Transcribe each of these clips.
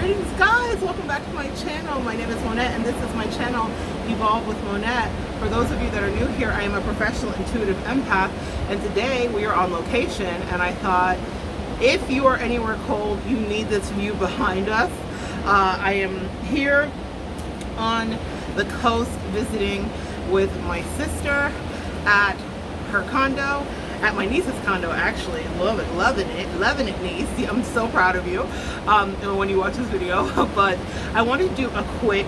Greetings guys, welcome back to my channel. My name is Monette and this is my channel, Evolve with Monette. For those of you that are new here, I am a professional intuitive empath, and today we are on location, and I thought if you are anywhere cold, you need this view behind us. I am here on the coast visiting with my sister at her condo, at my niece's condo actually. Loving it niece. I'm so proud of you when you watch this video. But I want to do a quick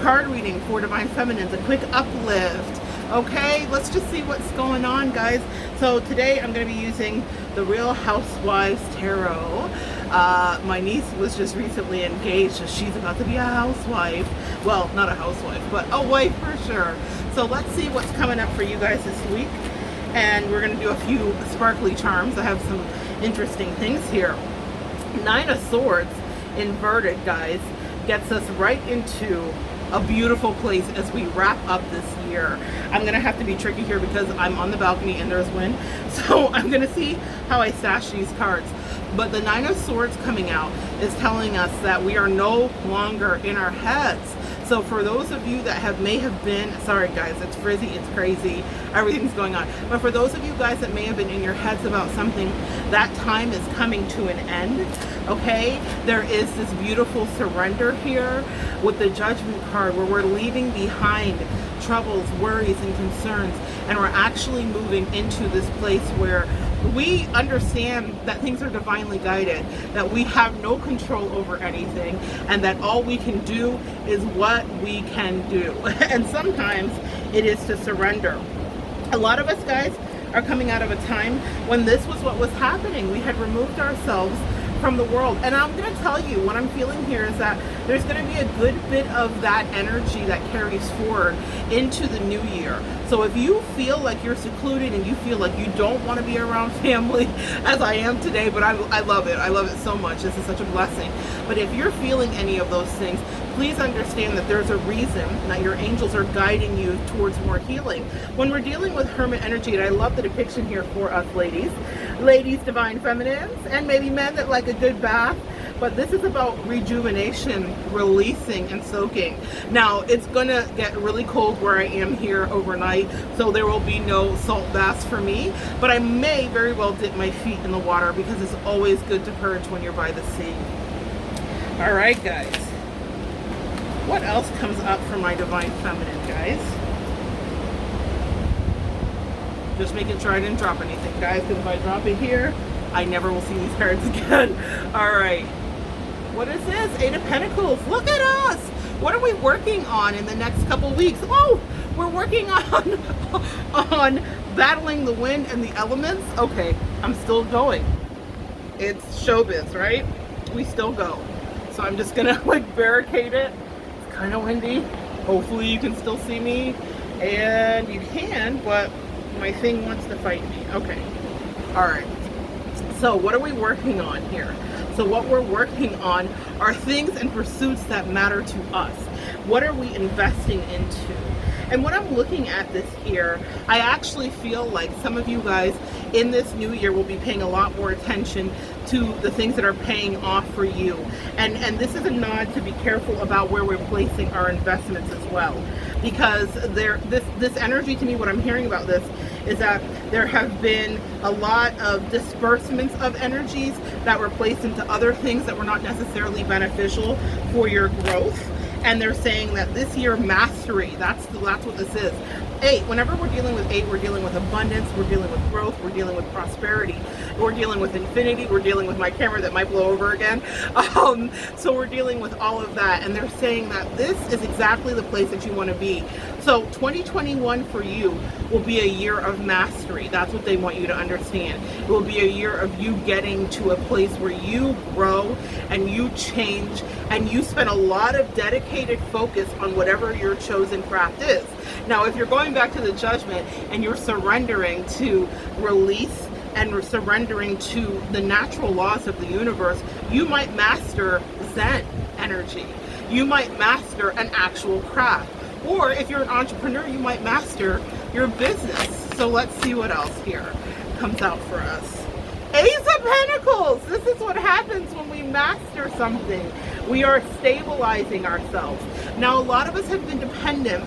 card reading for Divine Feminines, a quick uplift. Okay, let's just see what's going on, guys. So today I'm going to be using the Real Housewives Tarot. My niece was just recently engaged, so she's about to be a housewife. Well, not a housewife, but a wife for sure. So let's see what's coming up for you guys this week. And we're going to do a few sparkly charms. I have some interesting things here. 9 of Swords inverted, guys, gets us right into a beautiful place as we wrap up this year. I'm going to have to be tricky here because I'm on the balcony and there's wind. So I'm going to see how I stash these cards. But the 9 of Swords coming out is telling us that we are no longer in our heads. So for those of you that may have been, sorry guys, it's frizzy, it's crazy, everything's going on. But for those of you guys that may have been in your heads about something, that time is coming to an end, okay? There is this beautiful surrender here with the Judgment card where we're leaving behind troubles, worries, and concerns. And we're actually moving into this place where we understand that things are divinely guided, that we have no control over anything, and that all we can do is what we can do. And sometimes it is to surrender. A lot of us, guys, are coming out of a time when this was what was happening. We had removed ourselves from the world. And I'm going to tell you, what I'm feeling here is that there's going to be a good bit of that energy that carries forward into the new year. So if you feel like you're secluded and you feel like you don't want to be around family, as I am today, but I love it. I love it so much. This is such a blessing. But if you're feeling any of those things, please understand that there's a reason that your angels are guiding you towards more healing. When we're dealing with hermit energy, and I love the depiction here for us ladies, Divine Feminines, and maybe men that like a good bath, but this is about rejuvenation, releasing, and soaking. Now, it's gonna get really cold where I am here overnight, so there will be no salt baths for me, but I may very well dip my feet in the water because it's always good to purge when you're by the sea. All right, guys. What else comes up for my Divine Feminine, guys? Just making sure I didn't drop anything, guys, because if I drop it here, I never will see these cards again. All right. What is this? 8 of Pentacles. Look at us. What are we working on in the next couple weeks? Oh, we're working on battling the wind and the elements. Okay, I'm still going. It's showbiz, right? We still go. So I'm just gonna like barricade it. It's kind of windy. Hopefully you can still see me, and you can, but my thing wants to fight me. Okay. All right. So what are we working on here? So what we're working on are things and pursuits that matter to us. What are we investing into? And when I'm looking at this here, I actually feel like some of you guys in this new year will be paying a lot more attention to the things that are paying off for you. And this is a nod to be careful about where we're placing our investments as well. Because this energy, to me, what I'm hearing about this is that there have been a lot of disbursements of energies that were placed into other things that were not necessarily beneficial for your growth. And they're saying that this year, mastery, that's what this is. 8, whenever we're dealing with 8, we're dealing with abundance, we're dealing with growth, we're dealing with prosperity, we're dealing with infinity, we're dealing with my camera that might blow over again. So we're dealing with all of that, and they're saying that this is exactly the place that you want to be. So 2021 for you will be a year of mastery. That's what they want you to understand. It will be a year of you getting to a place where you grow and you change and you spend a lot of dedicated focus on whatever your chosen craft is. Now, if you're going back to the Judgment and you're surrendering to release and surrendering to the natural laws of the universe, you might master Zen energy. You might master an actual craft. Or if you're an entrepreneur, you might master your business. So let's see what else here comes out for us. Ace of Pentacles. This is what happens when we master something. We are stabilizing ourselves. Now, a lot of us have been dependent,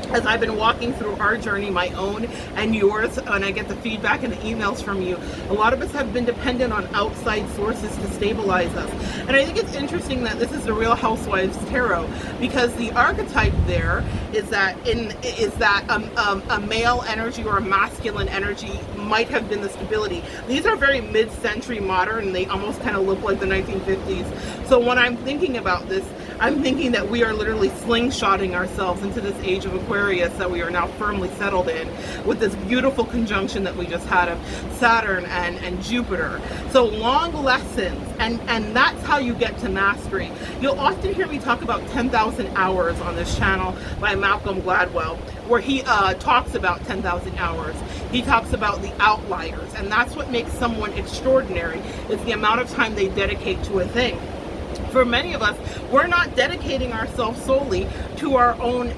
as I've been walking through our journey, my own and yours, and I get the feedback and the emails from you, a lot of us have been dependent on outside sources to stabilize us. And I think it's interesting that this is the Real Housewives Tarot, because the archetype there is that a male energy or a masculine energy might have been the stability. These are very mid-century modern, and they almost kind of look like the 1950s. So when I'm thinking about this, I'm thinking that we are literally slingshotting ourselves into this age of Aquarius that we are now firmly settled in, with this beautiful conjunction that we just had of Saturn and Jupiter. So long lessons, and that's how you get to mastery. You'll often hear me talk about 10,000 hours on this channel by Malcolm Gladwell, where he talks about 10,000 hours. He talks about the outliers, and that's what makes someone extraordinary, is the amount of time they dedicate to a thing. For many of us, we're not dedicating ourselves solely to our own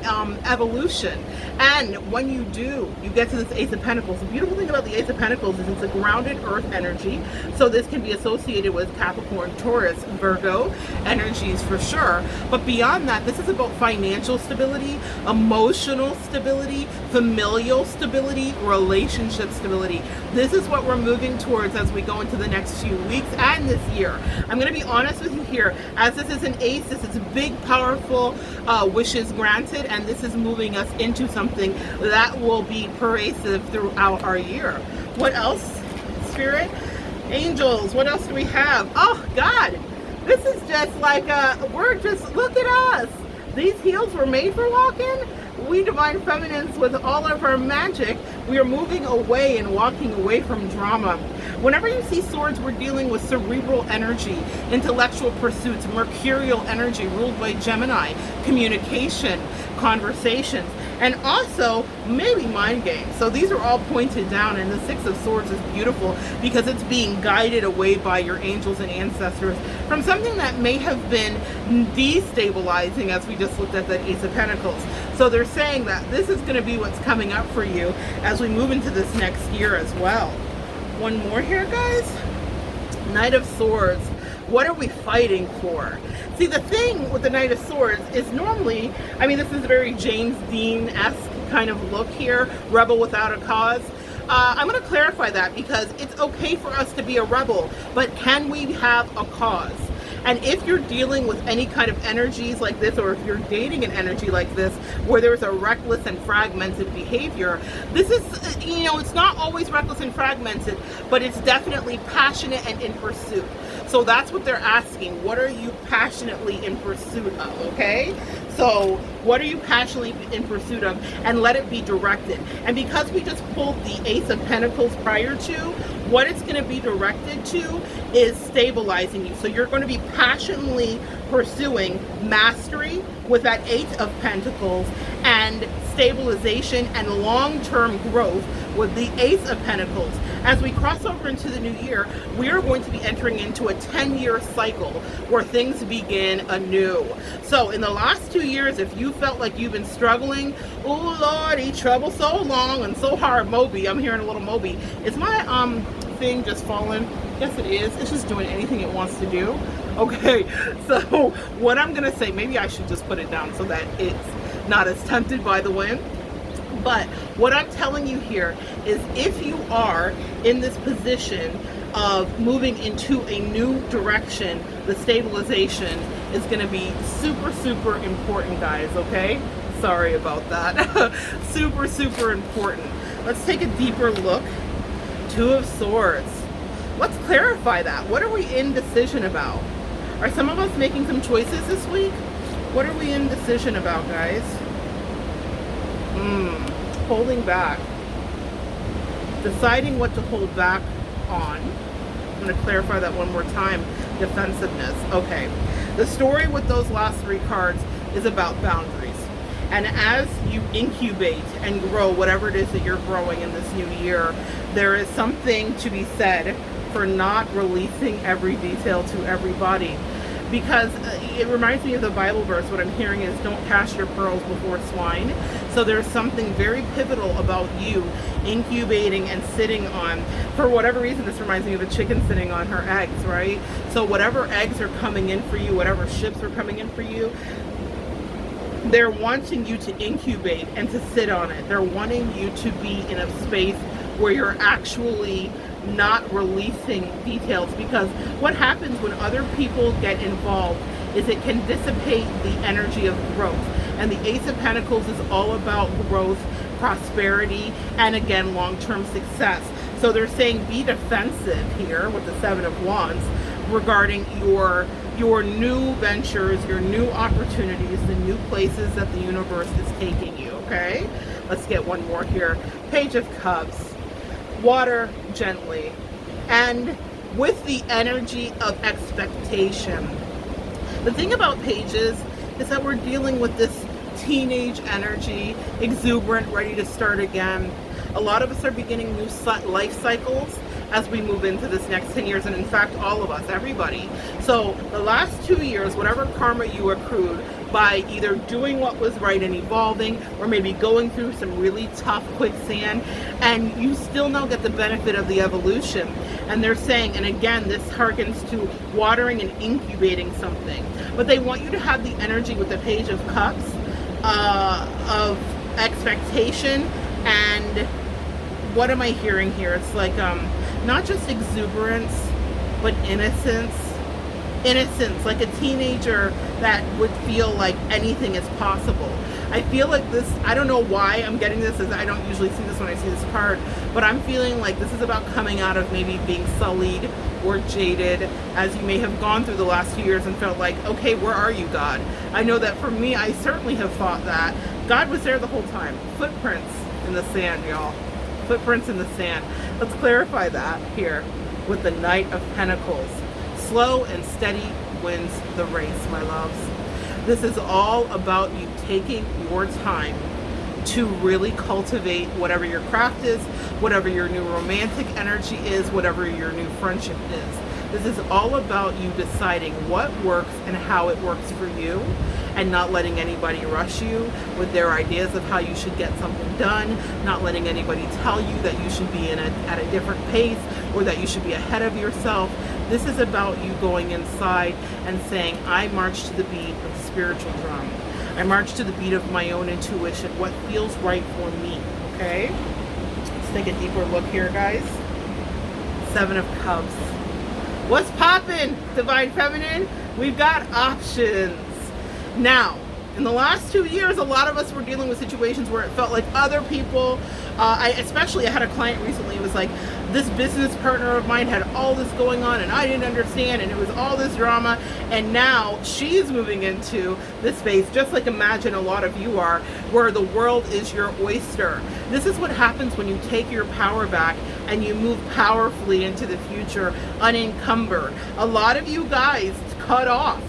evolution. And when you do, you get to this Ace of Pentacles. The beautiful thing about the Ace of Pentacles is it's a grounded earth energy. So this can be associated with Capricorn, Taurus, Virgo energies for sure. But beyond that, this is about financial stability, emotional stability, familial stability, relationship stability. This is what we're moving towards as we go into the next few weeks and this year. I'm going to be honest with you here. As this is an ace, this is big, powerful wishes granted, and this is moving us into something that will be pervasive throughout our year. What else, Spirit? Angels, what else do we have? Oh, God, this is just like, look at us. These heels were made for walking. We divine feminines, with all of our magic, we are moving away and walking away from drama. Whenever you see swords, we're dealing with cerebral energy, intellectual pursuits, mercurial energy ruled by Gemini, communication, conversations, and also maybe mind games. So these are all pointed down, and the Six of Swords is beautiful because it's being guided away by your angels and ancestors from something that may have been destabilizing, as we just looked at that Ace of Pentacles. So they're saying that this is going to be what's coming up for you as we move into this next year as well. One more here, guys. Knight of Swords. What are we fighting for? See, the thing with the Knight of Swords is normally, I mean, this is a very James Dean-esque kind of look here, rebel without a cause. I'm going to clarify that, because it's okay for us to be a rebel, but can we have a cause? And if you're dealing with any kind of energies like this, or if you're dating an energy like this, where there's a reckless and fragmented behavior, this is, you know, it's not always reckless and fragmented, but it's definitely passionate and in pursuit. So that's what they're asking. What are you passionately in pursuit of, okay? So what are you passionately in pursuit of? And let it be directed. And because we just pulled the Ace of Pentacles prior to, what it's going to be directed to is stabilizing you. So you're going to be passionately pursuing mastery with that Eight of Pentacles, and stabilization and long-term growth with the Ace of Pentacles. As we cross over into the new year, we are going to be entering into a 10-year cycle where things begin anew. So in the last 2 years, if you felt like you've been struggling, oh Lordy, trouble so long and so hard, Moby, I'm hearing a little Moby. Is my thing just fallen? Yes, it is. It's just doing anything it wants to do. Okay, so what I'm gonna say, maybe I should just put it down so that it's not as tempted by the wind. But what I'm telling you here is, if you are in this position of moving into a new direction, the stabilization is going to be super, super important, guys, okay? Sorry about that. Super, super important. Let's take a deeper look. Two of Swords. Let's clarify that. What are we in decision about? Are some of us making some choices this week? What are we in decision about, guys? Holding back. Deciding what to hold back on. I'm going to clarify that one more time. Defensiveness. Okay. The story with those last three cards is about boundaries. And as you incubate and grow whatever it is that you're growing in this new year, there is something to be said for not releasing every detail to everybody. because it reminds me of the Bible verse. What I'm hearing is, don't cast your pearls before swine. So there's something very pivotal about you incubating and sitting on, for whatever reason, this reminds me of a chicken sitting on her eggs, right? So whatever eggs are coming in for you, whatever ships are coming in for you, they're wanting you to incubate and to sit on it. They're wanting you to be in a space where you're actually not releasing details, because what happens when other people get involved is it can dissipate the energy of growth. And the Ace of Pentacles is all about growth, prosperity, and again, long-term success. So they're saying be defensive here with the Seven of Wands regarding your new ventures, your new opportunities, the new places that the universe is taking you, okay? Let's get one more here. Page of Cups. Water gently. And with the energy of expectation. The thing about pages is that we're dealing with this teenage energy, exuberant, ready to start again. A lot of us are beginning new life cycles as we move into this next 10 years, and in fact, all of us, everybody. So the last 2 years, whatever karma you accrued by either doing what was right and evolving, or maybe going through some really tough quicksand, and you still now get the benefit of the evolution. And they're saying, and again, this harkens to watering and incubating something, but they want you to have the energy with the Page of Cups of expectation. And what am I hearing here? It's like not just exuberance, but innocence, like a teenager that would feel like anything is possible. I feel like this, I don't know why I'm getting this, as I don't usually see this when I see this card, but I'm feeling like this is about coming out of maybe being sullied or jaded, as you may have gone through the last few years and felt like, okay, where are you, God? I know that for me, I certainly have thought that. God was there the whole time. Footprints in the sand, y'all. Footprints in the sand. Let's clarify that here with the Knight of Pentacles. Slow and steady wins the race, my loves. This is all about you taking your time to really cultivate whatever your craft is, whatever your new romantic energy is, whatever your new friendship is. This is all about you deciding what works and how it works for you, and not letting anybody rush you with their ideas of how you should get something done, not letting anybody tell you that you should be at a different pace or that you should be ahead of yourself. This is about you going inside and saying, I march to the beat of the spiritual drum. I march to the beat of my own intuition, what feels right for me, okay? Let's take a deeper look here, guys. Seven of Cups. What's poppin', Divine Feminine? We've got options. Now, in the last 2 years, a lot of us were dealing with situations where it felt like other people, I had a client recently who was like, this business partner of mine had all this going on and I didn't understand, and it was all this drama, and now she's moving into this space, just like imagine a lot of you are, where the world is your oyster. This is what happens when you take your power back and you move powerfully into the future unencumbered. A lot of you guys cut off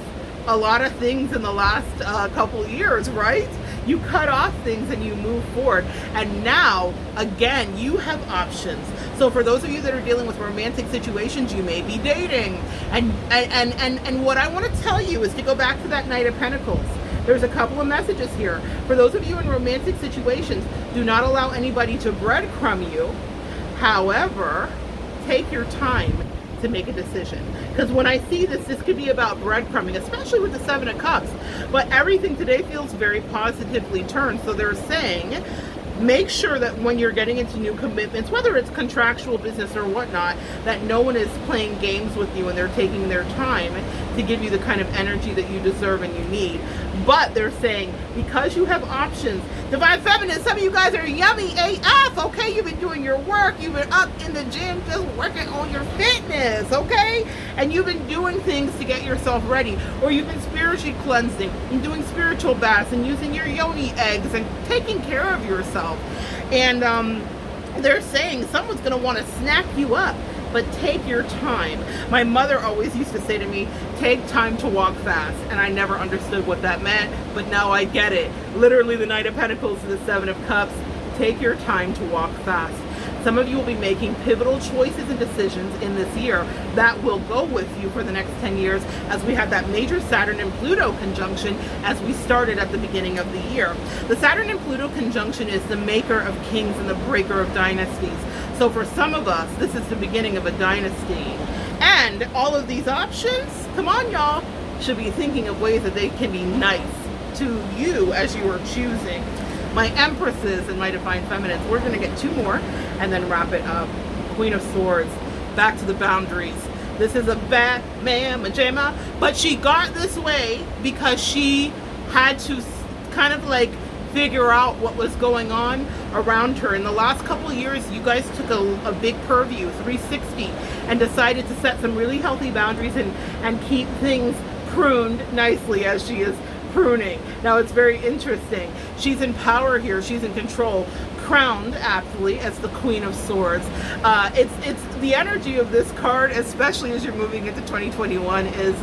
a lot of things in the last couple years, right? You cut off things and you move forward. And now, again, you have options. So for those of you that are dealing with romantic situations, you may be dating. And what I want to tell you is to go back to that Knight of Pentacles. There's a couple of messages here. For those of you in romantic situations, do not allow anybody to breadcrumb you. However, take your time to make a decision, because when I see this could be about breadcrumbing, especially with the Seven of Cups, but everything today feels very positively turned. So they're saying, make sure that when you're getting into new commitments, whether it's contractual business or whatnot, that no one is playing games with you and they're taking their time to give you the kind of energy that you deserve and you need. But they're saying, because you have options, Divine Feminine, some of you guys are yummy AF, okay? You've been doing your work, you've been up in the gym just working on your fitness, okay? And you've been doing things to get yourself ready, or you've been spiritually cleansing and doing spiritual baths and using your yoni eggs and taking care of yourself. And they're saying someone's going to want to snap you up, but take your time. My mother always used to say to me, take time to walk fast. And I never understood what that meant, but now I get it. Literally, the Knight of Pentacles to the Seven of Cups. Take your time to walk fast. Some of you will be making pivotal choices and decisions in this year that will go with you for the next 10 years, as we have that major Saturn and Pluto conjunction as we started at the beginning of the year. The Saturn and Pluto conjunction is the maker of kings and the breaker of dynasties. So for some of us, this is the beginning of a dynasty. And all of these options, come on y'all, should be thinking of ways that they can be nice to you as you are choosing. My Empresses and my Divine Feminines, we're going to get 2 more and then wrap it up. Queen of Swords, back to the boundaries. This is a bad mamma, but she got this way because she had to kind of like figure out what was going on around her. In the last couple of years, you guys took a big purview, 360, and decided to set some really healthy boundaries and keep things pruned nicely as she is pruning. Now it's very interesting. She's in power here. She's in control, crowned aptly as the Queen of Swords. It's the energy of this card, especially as you're moving into 2021, is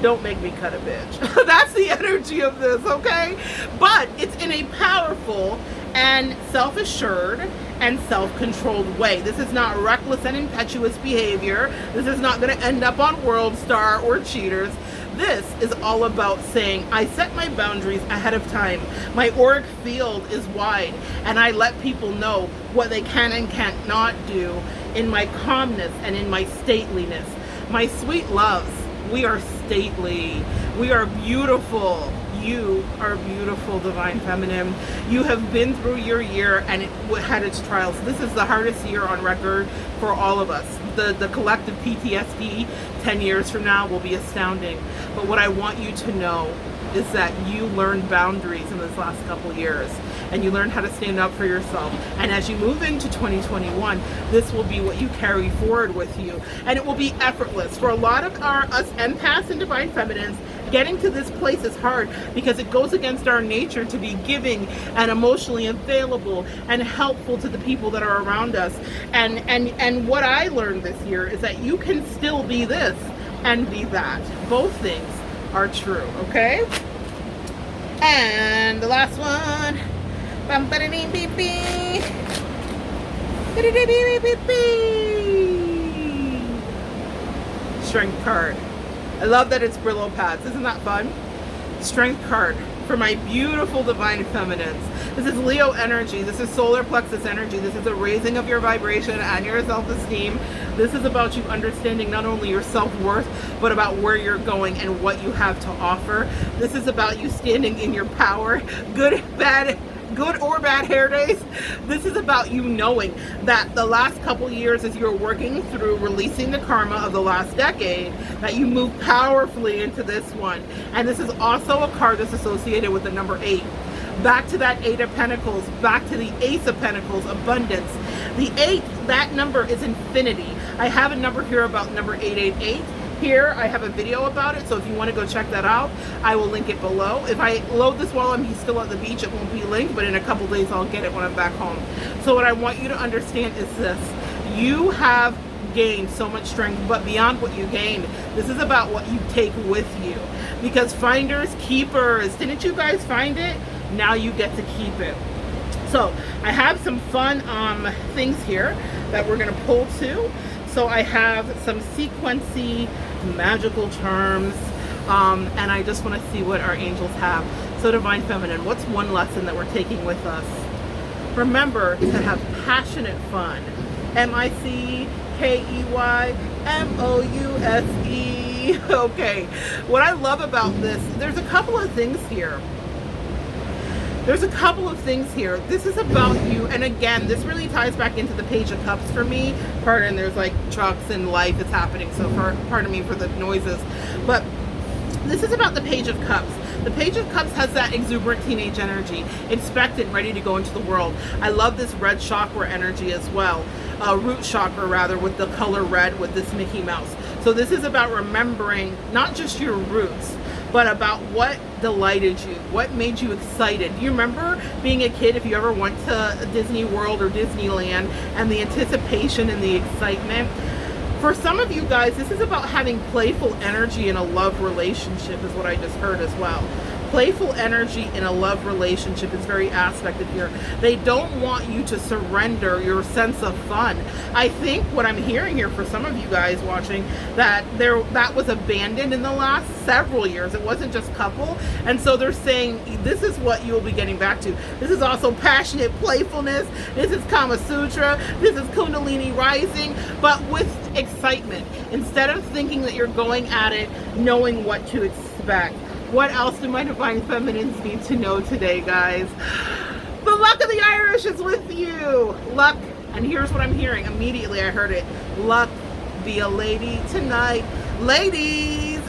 don't make me cut a bitch. That's the energy of this, okay? But it's in a powerful and self-assured and self-controlled way. This is not reckless and impetuous behavior. This is not going to end up on World Star or Cheaters. This is all about saying, I set my boundaries ahead of time. My auric field is wide, and I let people know what they can and can't not do in my calmness and in my stateliness. My sweet loves, we are stately. We are beautiful. You are beautiful, Divine Feminine. You have been through your year and it had its trials. This is the hardest year on record for all of us. The collective PTSD 10 years from now will be astounding. But what I want you to know is that you learned boundaries in this last couple of years, and you learned how to stand up for yourself. And as you move into 2021, this will be what you carry forward with you, and it will be effortless. For a lot of us empaths and Divine Feminines, getting to this place is hard because it goes against our nature to be giving and emotionally available and helpful to the people that are around us. And what I learned this year is that you can still be this and be that. Both things are true, okay? And the last one. Strength card. I love that it's Brillo pads. Isn't that fun? Strength card for my beautiful Divine Feminines. This is Leo energy. This is solar plexus energy. This is a raising of your vibration and your self-esteem. This is about you understanding not only your self-worth, but about where you're going and what you have to offer. This is about you standing in your power, good or bad hair days. This is about you knowing that the last couple years, as you're working through releasing the karma of the last decade, that you move powerfully into this one. And this is also a card that's associated with the number 8. Back to that 8 of Pentacles, back to the Ace of Pentacles, abundance. The 8, that number is infinity. I have a number here about number 888. Here I have a video about it, so if you want to go check that out, I will link it below. If I load this while I'm still at the beach, it won't be linked, but in a couple days I'll get it when I'm back home. So what I want you to understand is this: you have gained so much strength, but beyond what you gained, this is about what you take with you. Because finders, keepers, didn't you guys find it? Now you get to keep it. So I have some fun things here that we're going to pull to. So I have some sequency magical terms, and I just want to see what our angels have. So Divine Feminine, what's one lesson that we're taking with us? Remember to have passionate fun. MICKEYMOUSE. Okay, what I love about this, there's a couple of things here. This is about you, and again, this really ties back into the Page of Cups for me. Pardon, there's like trucks and life is happening, so pardon me for the noises. But this is about the Page of Cups. The Page of Cups has that exuberant teenage energy, expectant, ready to go into the world. I love this red chakra energy as well. Root chakra rather, with the color red with this Mickey Mouse. So this is about remembering not just your roots, but about what delighted you, what made you excited. Do you remember being a kid, if you ever went to Disney World or Disneyland, and the anticipation and the excitement? For some of you guys, this is about having playful energy in a love relationship, is what I just heard as well. Playful energy in a love relationship is very aspected here. They don't want you to surrender your sense of fun. I think what I'm hearing here for some of you guys watching, that was abandoned in the last several years. It wasn't just couple. And so they're saying this is what you'll be getting back to. This is also passionate playfulness. This is Kama Sutra. This is Kundalini rising, but with excitement. Instead of thinking that you're going at it knowing what to expect. What else do my divine feminines need to know today, guys? The luck of the Irish is with you. Luck, and here's what I'm hearing. Immediately I heard it. Luck, be a lady tonight. Ladies,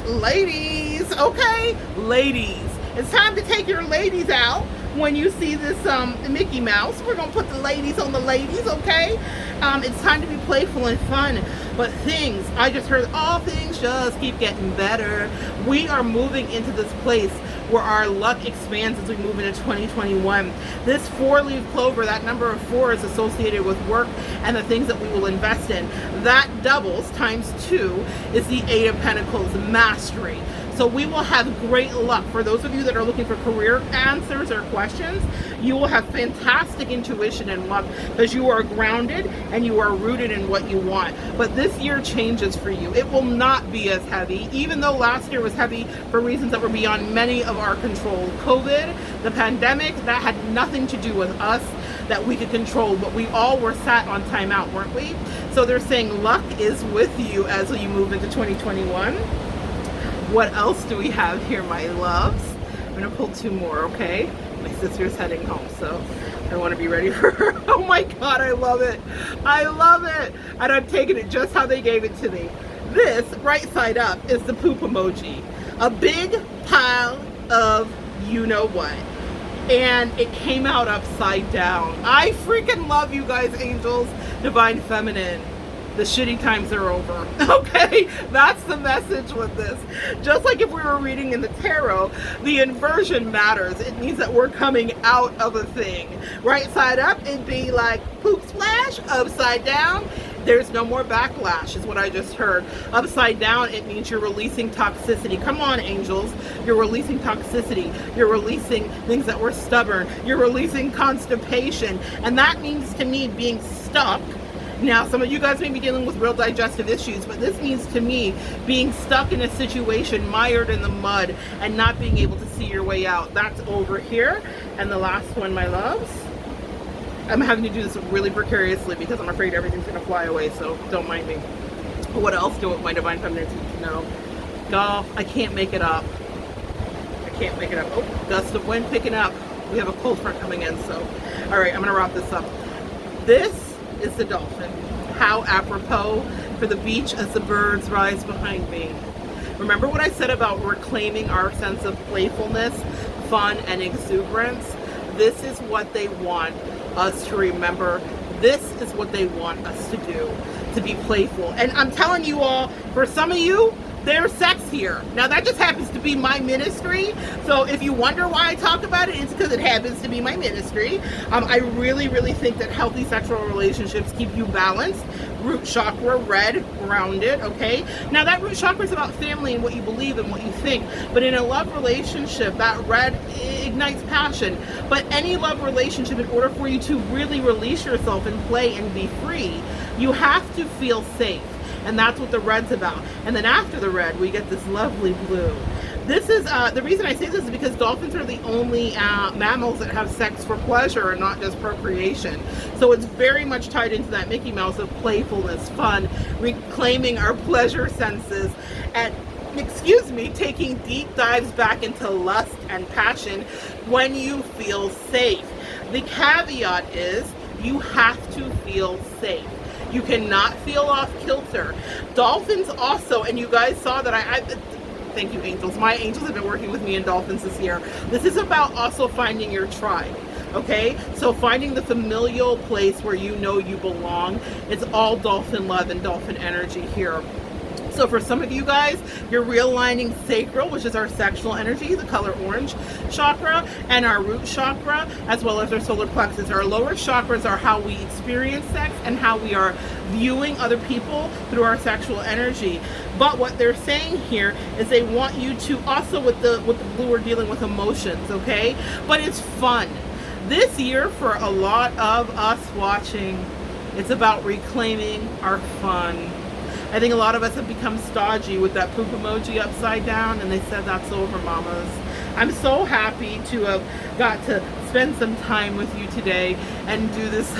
okay? Ladies. It's time to take your ladies out when you see this Mickey Mouse. We're going to put the ladies on the ladies, okay? It's time to be playful and fun. But things, I just heard, all things just keep getting better. We are moving into this place where our luck expands as we move into 2021. This 4-leaf clover, that number of 4 is associated with work and the things that we will invest in. That doubles times 2 is the 8 of Pentacles, mastery. So we will have great luck. For those of you that are looking for career answers or questions, you will have fantastic intuition and luck because you are grounded and you are rooted in what you want. But this year changes for you. It will not be as heavy, even though last year was heavy for reasons that were beyond many of our control. COVID, the pandemic, that had nothing to do with us that we could control, but we all were sat on timeout, weren't we? So they're saying luck is with you as you move into 2021. What else do we have here, my loves? I'm gonna pull 2 more, okay? My sister's heading home, so I want to be ready for her. Oh my God, I love it. I love it. And I'm taking it just how they gave it to me. This, right side up, is the poop emoji. A big pile of you-know-what. And it came out upside down. I freaking love you guys, angels, divine feminine. The shitty times are over. Okay, that's the message with this. Just like if we were reading in the tarot, the inversion matters. It means that we're coming out of a thing. Right side up, it'd be like poop splash. Upside down, there's no more backlash, is what I just heard. Upside down, it means you're releasing toxicity. Come on, angels. You're releasing toxicity. You're releasing things that were stubborn. You're releasing constipation. And that means to me being stuck. Now, some of you guys may be dealing with real digestive issues, but this means to me being stuck in a situation, mired in the mud, and not being able to see your way out. That's over here. And the last one, my loves, I'm having to do this really precariously because I'm afraid everything's going to fly away, so don't mind me. What else do my divine feminine need to know? Y'all, I can't make it up. I can't make it up. Oh, gust of wind picking up. We have a cold front coming in, so. All right, I'm going to wrap this up. This is the dolphin. How apropos for the beach as the birds rise behind me. Remember what I said about reclaiming our sense of playfulness, fun, and exuberance? This is what they want us to remember. This is what they want us to do, to be playful. And I'm telling you all, for some of you, there's sex here. Now that just happens to be my ministry. So if you wonder why I talk about it, it's because it happens to be my ministry. I really, really think that healthy sexual relationships keep you balanced. Root chakra, red, grounded, okay? Now that root chakra is about family and what you believe and what you think. But in a love relationship, that red ignites passion. But any love relationship, in order for you to really release yourself and play and be free, you have to feel safe. And that's what the red's about. And then after the red, we get this lovely blue. This is, the reason I say this is because dolphins are the only mammals that have sex for pleasure and not just procreation. So it's very much tied into that Mickey Mouse of playfulness, fun, reclaiming our pleasure senses, and, excuse me, taking deep dives back into lust and passion when you feel safe. The caveat is you have to feel safe. You cannot feel off kilter. Dolphins also, and you guys saw that thank you, angels. My angels have been working with me in dolphins this year. This is about also finding your tribe, okay? So finding the familial place where you know you belong. It's all dolphin love and dolphin energy here. So for some of you guys, you're realigning sacral, which is our sexual energy, the color orange chakra, and our root chakra, as well as our solar plexus. Our lower chakras are how we experience sex and how we are viewing other people through our sexual energy. But what they're saying here is they want you to also, with the blue, we're dealing with emotions, okay? But it's fun. This year, for a lot of us watching, it's about reclaiming our fun. I think a lot of us have become stodgy with that poop emoji upside down, and they said that's over, mamas. I'm so happy to have got to spend some time with you today and do this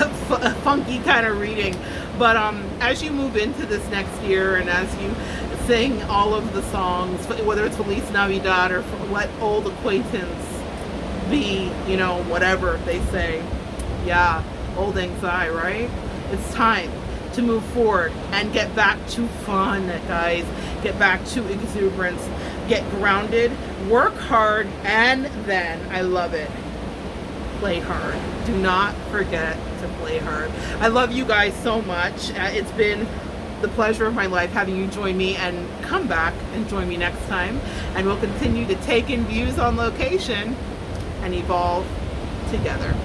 funky kind of reading. But as you move into this next year, and as you sing all of the songs, whether it's Feliz Navidad or Let Old Acquaintance Be, you know, whatever they say. Yeah, old anxiety, right? It's time to move forward and get back to fun, guys. Get back to exuberance. Get grounded, work hard, and then, I love it, play hard. Do not forget to play hard. I love you guys so much. It's been the pleasure of my life having you join me, and come back and join me next time. And we'll continue to take in views on location and evolve together.